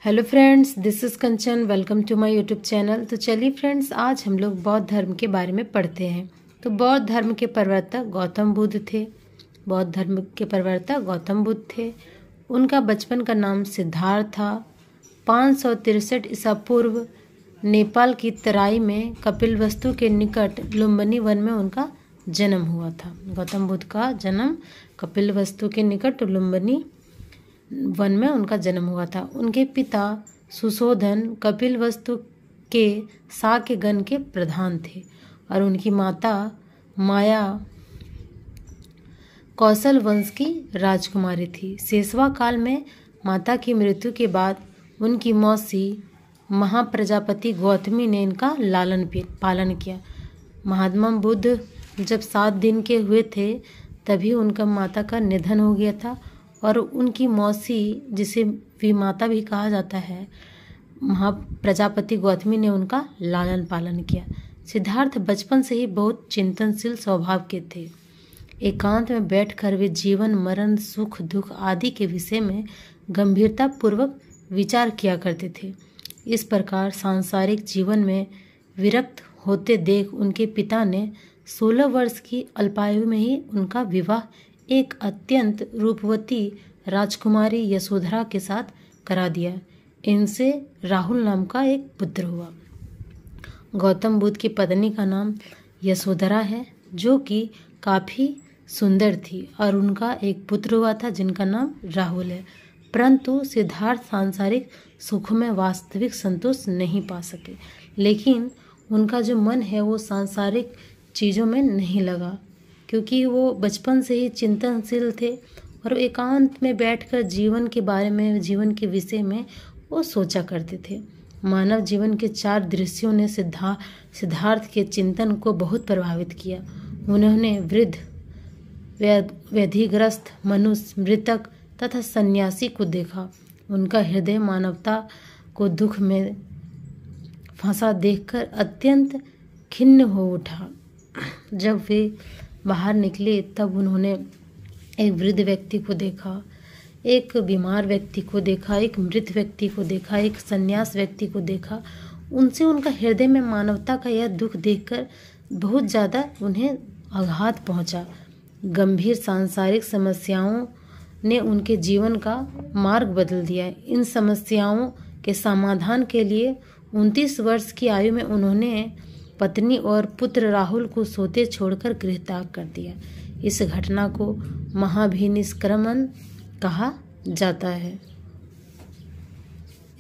Hello friends, this is Kanchan. Welcome to my YouTube channel. तो चलिए friends, आज हम लोग बौद्ध धर्म के बारे में पढ़ते हैं। तो बौद्ध धर्म के प्रवर्तक गौतम बुद्ध थे। बौद्ध धर्म के प्रवर्तक गौतम बुद्ध थे। उनका बचपन का नाम सिद्धार्थ था। 563 ईसा पूर्व नेपाल की तराई में कपिलवस्तु के निकट लुम्बिनी वन में उनका जन्म हुआ था। गौतम बुद्ध का जन्म कपिलवस्तु के निकट लुम्बिनी वन में उनका जन्म हुआ था। उनके पिता सुशोधन कपिलवस्तु के शाक्यगण के प्रधान थे और उनकी माता माया कौशल वंश की राजकुमारी थी। शेषवा काल में माता की मृत्यु के बाद उनकी मौसी महाप्रजापति गौतमी ने इनका लालन पालन किया। महात्मा बुद्ध जब 7 दिन के हुए थे तभी उनका माता का निधन हो गया था और उनकी मौसी, जिसे विमाता भी कहा जाता है, महाप्रजापति गौतमी ने उनका लालन पालन किया। सिद्धार्थ बचपन से ही बहुत चिंतनशील स्वभाव के थे। एकांत में बैठकर वे जीवन मरण सुख दुख आदि के विषय में गंभीरता पूर्वक विचार किया करते थे। इस प्रकार सांसारिक जीवन में विरक्त होते देख उनके पिता ने 16 वर्ष की अल्पायु में ही उनका विवाह एक अत्यंत रूपवती राजकुमारी यशोधरा के साथ करा दिया। इनसे राहुल नाम का एक पुत्र हुआ। गौतम बुद्ध की पत्नी का नाम यशोधरा है, जो कि काफ़ी सुंदर थी, और उनका एक पुत्र हुआ था जिनका नाम राहुल है। परंतु सिद्धार्थ सांसारिक सुख में वास्तविक संतोष नहीं पा सके, लेकिन उनका जो मन है वो सांसारिक चीज़ों में नहीं लगा, क्योंकि वो बचपन से ही चिंतनशील थे और एकांत में बैठकर जीवन के बारे में, जीवन के विषय में वो सोचा करते थे। मानव जीवन के 4 दृश्यों ने सिद्धार्थ के चिंतन को बहुत प्रभावित किया। उन्होंने वृद्ध, व्याधिग्रस्त, मनुष्य, मृतक तथा सन्यासी को देखा। उनका हृदय मानवता को दुख में फंसा देखकर अत्यंत खिन्न हो उठा। जब वे बाहर निकले तब उन्होंने एक वृद्ध व्यक्ति को देखा, एक बीमार व्यक्ति को देखा, एक मृत व्यक्ति को देखा, एक सन्यास व्यक्ति को देखा। उनसे उनका हृदय में मानवता का यह दुख देखकर बहुत ज़्यादा उन्हें आघात पहुंचा। गंभीर सांसारिक समस्याओं ने उनके जीवन का मार्ग बदल दिया। इन समस्याओं के समाधान के लिए 29 वर्ष की आयु में उन्होंने पत्नी और पुत्र राहुल को सोते छोड़कर गृहत्याग कर दिया। इस घटना को महाभिनिष्क्रमण कहा जाता है।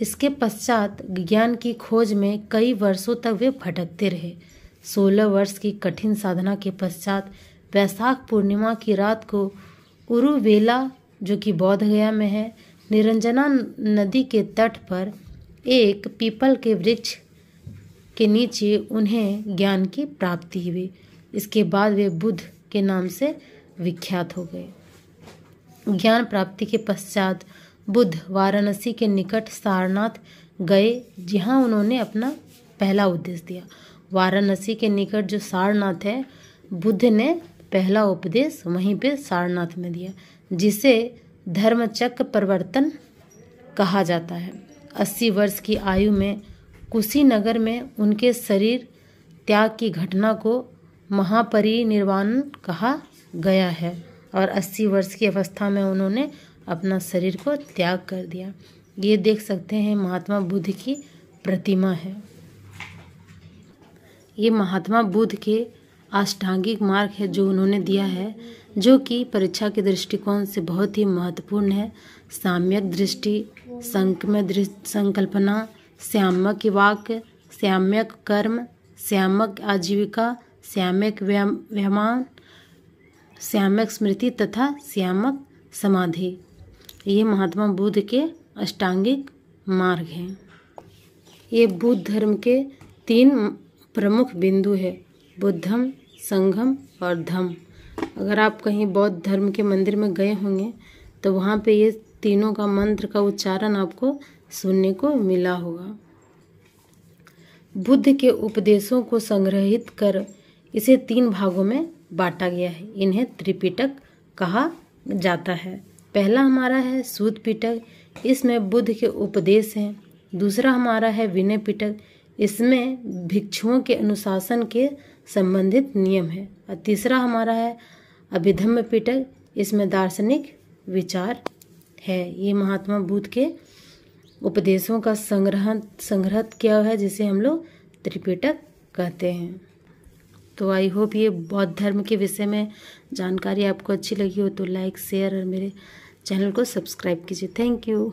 इसके पश्चात ज्ञान की खोज में कई वर्षों तक वे भटकते रहे। 16 वर्ष की कठिन साधना के पश्चात वैशाख पूर्णिमा की रात को उरुवेला, जो कि बोध गया में है, निरंजना नदी के तट पर एक पीपल के वृक्ष के नीचे उन्हें ज्ञान की प्राप्ति हुई। इसके बाद वे बुद्ध के नाम से विख्यात हो गए। ज्ञान प्राप्ति के पश्चात बुद्ध वाराणसी के निकट सारनाथ गए, जहां उन्होंने अपना पहला उपदेश दिया। वाराणसी के निकट जो सारनाथ है, बुद्ध ने पहला उपदेश वहीं पे सारनाथ में दिया, जिसे धर्मचक्र प्रवर्तन कहा जाता है। 80 वर्ष की आयु में कुशीनगर में उनके शरीर त्याग की घटना को महापरिनिर्वाण कहा गया है और 80 वर्ष की अवस्था में उन्होंने अपना शरीर को त्याग कर दिया। ये देख सकते हैं महात्मा बुद्ध की प्रतिमा है। ये महात्मा बुद्ध के अष्टांगिक मार्ग है जो उन्होंने दिया है, जो कि परीक्षा के दृष्टिकोण से बहुत ही महत्वपूर्ण है। साम्यक दृष्टि, संकल्प संकल्पना, साम्यक वाक्य, साम्यक कर्म, साम्यक आजीविका, साम्यक व्यायाम, साम्यक स्मृति तथा साम्यक समाधि। ये महात्मा बुद्ध के अष्टांगिक मार्ग हैं। ये बुद्ध धर्म के 3 प्रमुख बिंदु है: बुद्धम, संघम और धम्म। अगर आप कहीं बौद्ध धर्म के मंदिर में गए होंगे तो वहाँ पे ये तीनों का मंत्र का उच्चारण आपको सुनने को मिला होगा। बुद्ध के उपदेशों को संग्रहित कर इसे 3 भागों में बांटा गया है। इन्हें त्रिपिटक कहा जाता है। पहला हमारा है सूत पिटक। इसमें बुद्ध के उपदेश हैं। दूसरा हमारा है विनय पिटक, इसमें भिक्षुओं के अनुशासन के संबंधित नियम है। और तीसरा हमारा है अभिधम्म पिटक, इसमें दार्शनिक विचार है। ये महात्मा बुद्ध के उपदेशों का संग्रह किया है, जिसे हम लोग त्रिपिटक कहते हैं। तो आई होप ये बौद्ध धर्म के विषय में जानकारी आपको अच्छी लगी हो तो लाइक, शेयर और मेरे चैनल को सब्सक्राइब कीजिए। Thank you.